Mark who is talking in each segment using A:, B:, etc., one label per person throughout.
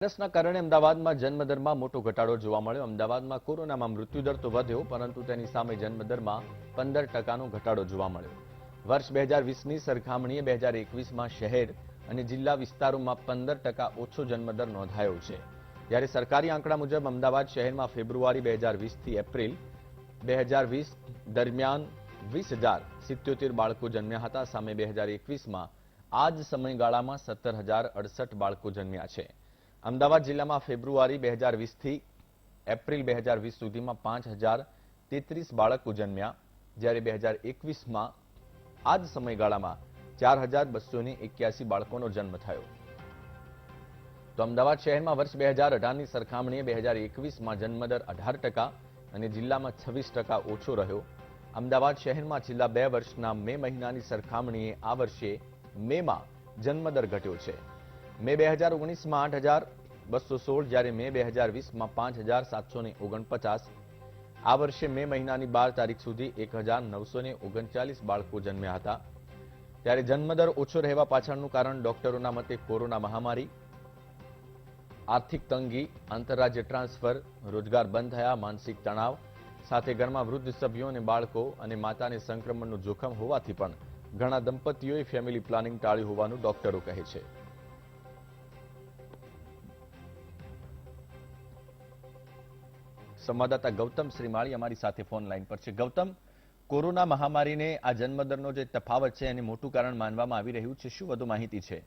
A: વાયરસના કારણે અમદાવાદમાં જન્મદરમાં મોટો ઘટાડો જોવા મળ્યો। અમદાવાદમાં કોરોનામાં મૃત્યુદર તો વધ્યો, પરંતુ તેની સામે જન્મદરમાં 15%નો ઘટાડો જોવા મળ્યો। વર્ષ 2020ની સરખામણીએ 2021માં શહેર અને જિલ્લા વિસ્તારોમાં 15% ઓછો જન્મદર નોંધાયો છે। જ્યારે સરકારી આંકડા મુજબ અમદાવાદ શહેરમાં ફેબ્રુઆરી 2020થી એપ્રિલ 2020 દરમિયાન 20,077 બાળકો જન્મ્યા હતા। સામે 2021માં આ જ સમયગાળામાં 17,068 બાળકો જન્મ્યા છે। અમદાવાદ જિલ્લામાં ફેબ્રુઆરી 2020થી એપ્રિલ 2020 સુધીમાં 5,033 બાળકો જન્મ્યા, જ્યારે 2021માં આ જ સમયગાળામાં 4,281 બાળકોનો જન્મ થયો। તો અમદાવાદ શહેરમાં વર્ષ 2018ની સરખામણીએ 2021માં જન્મદર 18% અને જિલ્લામાં 26% ઓછો રહ્યો। અમદાવાદ શહેરમાં છેલ્લા 2 વર્ષના મે મહિનાની સરખામણીએ આ વર્ષે મેમાં જન્મદર ઘટ્યો છે। મે 2019માં 8,216, જ્યારે મે 2020માં 5,749। આ વર્ષે મે મહિનાની 12 તારીખ સુધી 1,939 બાળકો જન્મ્યા હતા। ત્યારે જન્મદર ઓછો રહેવા પાછળનું કારણ ડોક્ટરોના મતે કોરોના મહામારી, આર્થિક તંગી, આંતરરાજ્ય ટ્રાન્સફર, રોજગાર બંધ થયા, માનસિક તણાવ સાથે ઘરમાં વૃદ્ધ સભ્યો અને બાળકો અને માતાને સંક્રમણનું જોખમ હોવાથી પણ ઘણા દંપતીઓએ ફેમિલી પ્લાનિંગ ટાળ્યું હોવાનું ડોક્ટરો કહે છે। સંવાદદાતા ગૌતમ શ્રીમાળી અમારી સાથે ફોન લાઈન પર છે। ગૌતમ, કોરોના મહામારીને આ જન્મદરનો જે તફાવત છે એને મોટું કારણ માનવામાં આવી રહ્યું છે, શું વધુ માહિતી છે?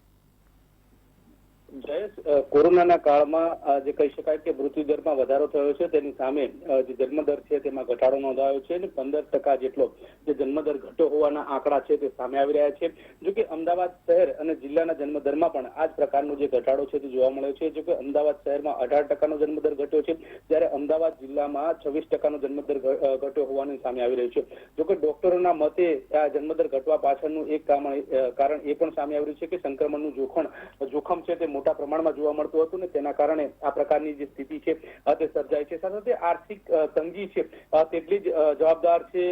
B: જયેશ, કોરોનાના કાળમાં જે કહી શકાય કે મૃત્યુદરમાં વધારો થયો છે, તેની સામે જે જન્મદર છે તેમાં ઘટાડો નોંધાયો છે અને 15% જેટલો જે જન્મદર ઘટ્યો હોવાના આંકડા છે તે સામે આવી રહ્યા છે। જો કે અમદાવાદ શહેર અને જિલ્લાના જન્મદરમાં પણ આ જ પ્રકારનો જે ઘટાડો છે તે જોવા મળ્યો છે। જો કે અમદાવાદ શહેરમાં 18%નો જન્મદર ઘટ્યો છે, જ્યારે અમદાવાદ જિલ્લામાં 26%નો જન્મદર ઘટ્યો હોવાનું સામે આવી રહ્યું છે। જો કે ડોક્ટરોના મતે આ જન્મદર ઘટવા પાછળનું એક કારણ એ પણ સામે આવી રહ્યું છે કે સંક્રમણનું જોખમ છે તે મોટા પ્રમાણમાં જોવા મળતું હતું ને તેના કારણે આ પ્રકારની જે સ્થિતિ છે તે સર્જાય છે। સાથે આર્થિક તંગી છે તેટલી જ જવાબદાર છે,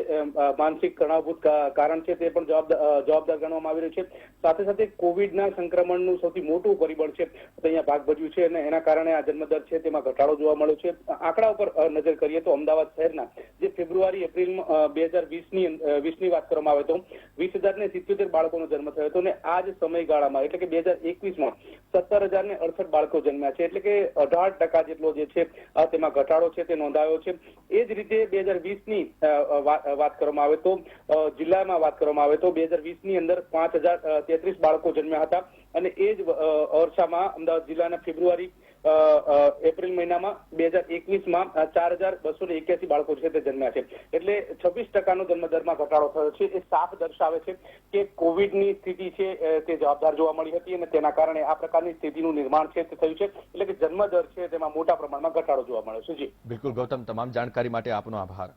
B: માનસિક તણાવભૂત કારણ છે તે પણ જવાબદાર ગણવામાં આવી રહ્યું છે। સાથે કોવિડના સંક્રમણનું સૌથી મોટું પરિબળ છે તે અહીંયા ભાગ ભજવ્યું છે અને એના કારણે આ જન્મદર છે તેમાં ઘટાડો જોવા મળ્યો છે। આંકડા ઉપર નજર કરીએ તો અમદાવાદ શહેરના જે ફેબ્રુઆરી એપ્રિલ 2020ની વાત કરવામાં આવે તો 20,077 બાળકોનો જન્મ થયો હતો અને આ જ સમયગાળામાં એટલે કે 2021માં 17,068 બાળકો જન્મ્યા છે, એટલે કે 18% જેટલો જે છે તેમાં ઘટાડો છે તે નોંધાયો છે। એ જ રીતે 2020ની વાત કરવામાં આવે તો જિલ્લામાં વાત કરવામાં આવે તો 2020ની અંદર 5,033 બાળકો જન્મ્યા હતા અને એ જ અરસામાં અમદાવાદ જિલ્લાના ફેબ્રુઆરી એપ્રિલ મહિનામાં 2021માં 4,281 બાળકો છે તે જન્મ્યા છે, એટલે 26%નો જન્મદરમાં ઘટાડો થયો છે। એ સાફ દર્શાવે છે કે કોવિડની સ્થિતિ છે તે જવાબદાર જોવા મળી હતી અને તેના કારણે આ પ્રકારની સ્થિતિનું નિર્માણ છે તે થયું છે, એટલે કે જન્મદર છે તેમાં મોટા પ્રમાણમાં ઘટાડો જોવા મળ્યો છે। જી
A: બિલકુલ ગૌતમ, તમામ જાણકારી માટે આપનો આભાર।